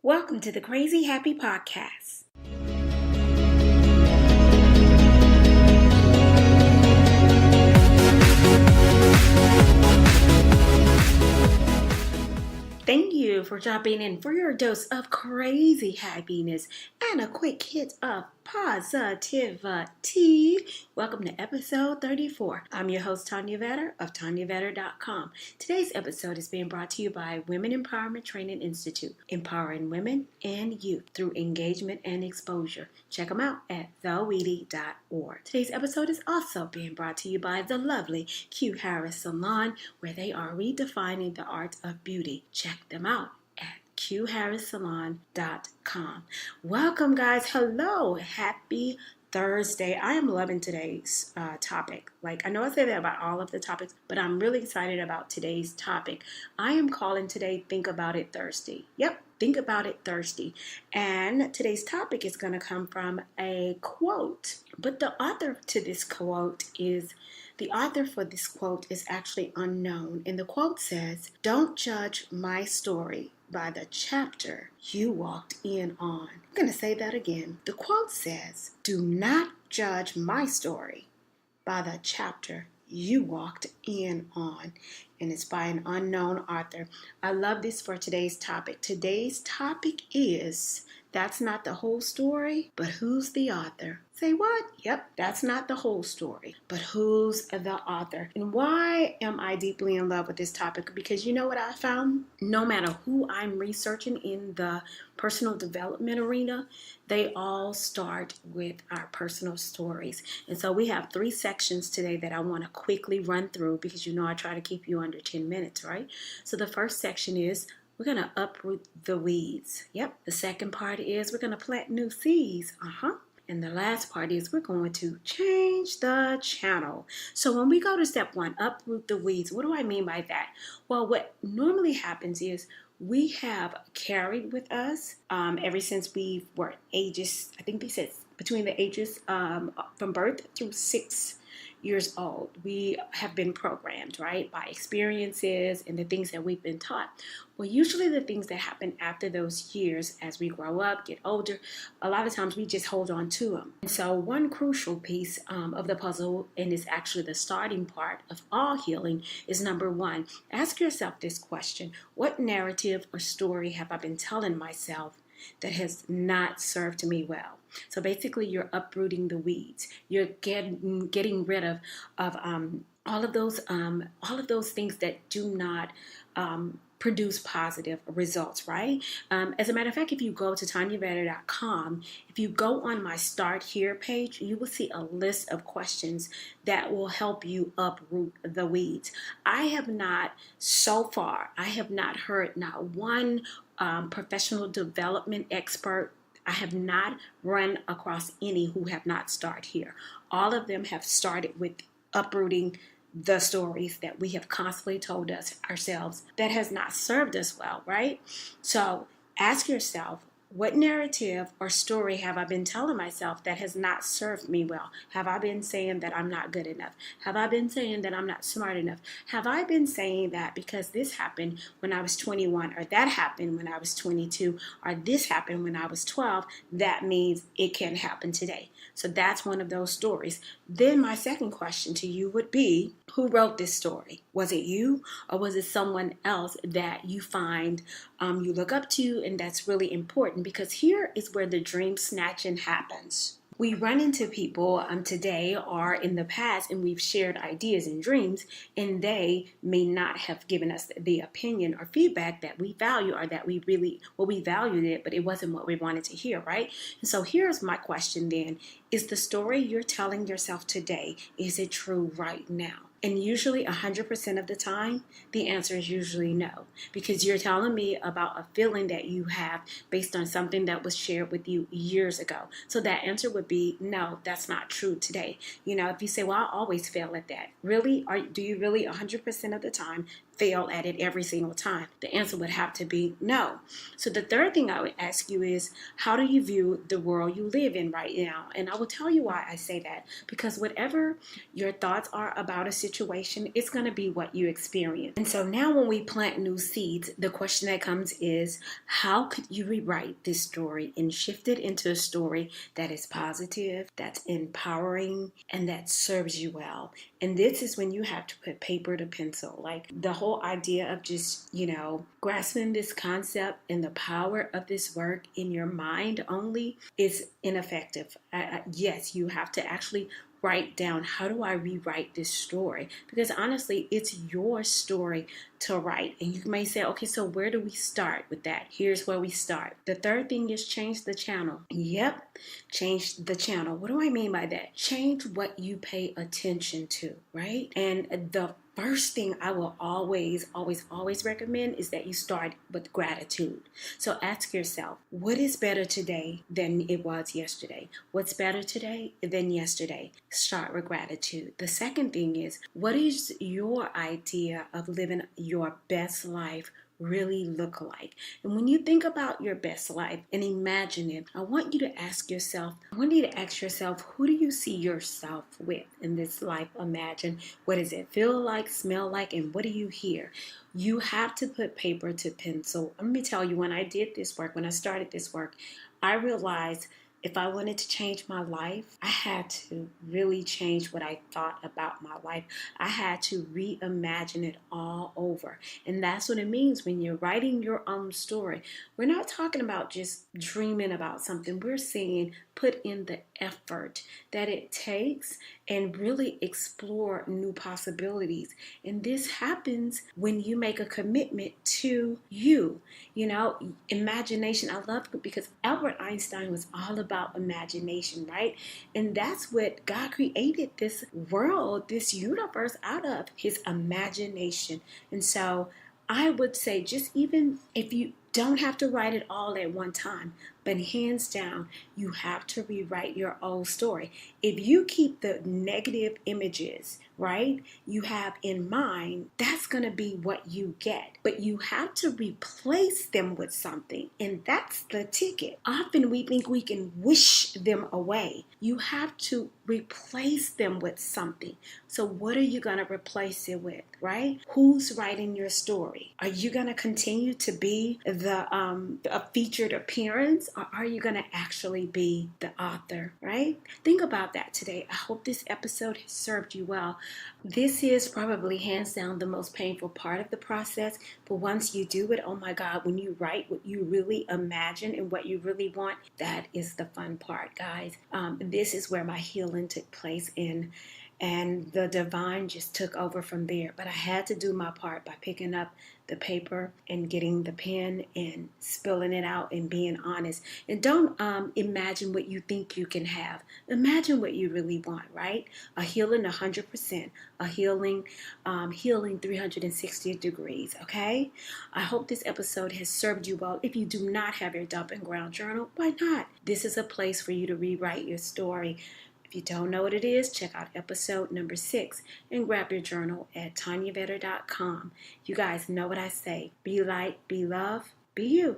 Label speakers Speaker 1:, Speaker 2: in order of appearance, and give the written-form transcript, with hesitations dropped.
Speaker 1: Welcome to the Crazy Happy Podcast. Thank you for dropping in for your dose of crazy happiness and a quick hit of positivity. Welcome to episode 34. I'm your host, Tanya Vetter of TanyaVetter.com. Today's episode is being brought to you by Women Empowerment Training Institute, empowering women and youth through engagement and exposure. Check them out at theweedy.org. Today's episode is also being brought to you by the lovely Q Harris Salon, where they are redefining the art of beauty. Check them out at qharrissalon.com. Welcome, guys. Hello. Happy Thursday. I am loving today's topic. I know I say that about all of the topics, but I'm really excited about today's topic. I am calling today Think About It Thursday. Yep, Think About It Thursday. And today's topic is going to come from a quote. But the author for this quote is actually unknown. And the quote says, "Don't judge my story by the chapter you walked in on." I'm going to say that again. The quote says, "Do not judge my story by the chapter you walked in on." And it's by an unknown author. I love this for today's topic. Today's topic is, that's not the whole story, but who's the author? Say what? Yep, that's not the whole story, but who's the author? And why am I deeply in love with this topic? Because you know what I found? No matter who I'm researching in the personal development arena, they all start with our personal stories. And so we have 3 sections today that I want to quickly run through, because you know I try to keep you under 10 minutes, right? So the first section is, we're going to uproot the weeds. Yep. The second part is, we're going to plant new seeds. And the last part is, we're going to change the channel. So when we go to step 1, uproot the weeds, what do I mean by that? Well, what normally happens is, we have carried with us ever since we were ages, I think they said between the ages from birth through 6 years old. We have been programmed, right, by experiences and the things that we've been taught. Well, usually the things that happen after those years, as we grow up, get older, a lot of times we just hold on to them. And so one crucial piece of the puzzle, and is actually the starting part of all healing, is number 1. Ask yourself this question: what narrative or story have I been telling myself that has not served me well? So basically, you're uprooting the weeds. You're getting rid of all of those things that do not produce positive results, right? As a matter of fact, if you go to TanyaVetter.com, if you go on my Start Here page, you will see a list of questions that will help you uproot the weeds. I have not heard not one professional development expert. I have not run across any who have not started here. All of them have started with uprooting the stories that we have constantly told ourselves that has not served us well, right? So ask yourself, what narrative or story have I been telling myself that has not served me well? Have I been saying that I'm not good enough? Have I been saying that I'm not smart enough? Have I been saying that because this happened when I was 21, or that happened when I was 22, or this happened when I was 12, that means it can happen today? So that's one of those stories. Then my second question to you would be, who wrote this story? Was it you, or was it someone else that you find you look up to? And that's really important, because here is where the dream snatching happens. We run into people today or in the past, and we've shared ideas and dreams, and they may not have given us the opinion or feedback that we value, or that we valued it, but it wasn't what we wanted to hear, right? And so here's my question then. Is the story you're telling yourself today, is it true right now? And usually 100% of the time, the answer is usually no, because you're telling me about a feeling that you have based on something that was shared with you years ago. So that answer would be no, that's not true today. You know, if you say, well, I always fail at that. Really? Do you really 100% of the time fail at it every single time? The answer would have to be no. So the third thing I would ask you is, how do you view the world you live in right now? And I will tell you why I say that. Because whatever your thoughts are about a situation, it's going to be what you experience. And so now when we plant new seeds, the question that comes is, how could you rewrite this story and shift it into a story that is positive, that's empowering, and that serves you well? And this is when you have to put paper to pencil. Like the whole idea of just, grasping this concept and the power of this work in your mind only is ineffective. Yes, you have to actually write down, how do I rewrite this story? Because honestly, it's your story to write. And you may say, okay, so where do we start with that? Here's where we start. The third thing is change the channel. Yep, change the channel. What do I mean by that? Change what you pay attention to, right? And the first thing I will always recommend is that you start with gratitude. So ask yourself, what is better today than it was yesterday? What's better today than yesterday? Start with gratitude. The second thing is, what is your idea of living your best life really look like? And when you think about your best life and imagine it, I want you to ask yourself, who do you see yourself with in this life? Imagine, what does it feel like, smell like, and what do you hear? You have to put paper to pencil. Let me tell you, when I started this work, I realized if I wanted to change my life, I had to really change what I thought about my life. I had to reimagine it all over. And that's what it means when you're writing your own story. We're not talking about just dreaming about something. We're saying put in the effort that it takes and really explore new possibilities. And this happens when you make a commitment to you. Imagination. I love it because Albert Einstein was all about imagination, right? And that's what God created this world, this universe out of, his imagination. And so I would say, just even if you don't have to write it all at one time, but hands down, you have to rewrite your own story. If you keep the negative images, right, you have in mind, that's going to be what you get. But you have to replace them with something, and that's the ticket. Often we think we can wish them away. You have to replace them with something. So what are you going to replace it with, right? Who's writing your story? Are you going to continue to be a featured appearance, or are you going to actually be the author, right? Think about that today. I hope this episode has served you well. This is probably hands down the most painful part of the process, but once you do it, oh my God, when you write what you really imagine and what you really want, that is the fun part, guys. This is where my healing took place in. And the divine just took over from there. But I had to do my part by picking up the paper and getting the pen and spilling it out and being honest. And don't imagine what you think you can have. Imagine what you really want, right? A healing 100%. A healing 360 degrees, okay? I hope this episode has served you well. If you do not have your Dumping Ground journal, why not? This is a place for you to rewrite your story. If you don't know what it is, check out episode number 6 and grab your journal at tanyavetter.com. You guys know what I say. Be light, be love, be you.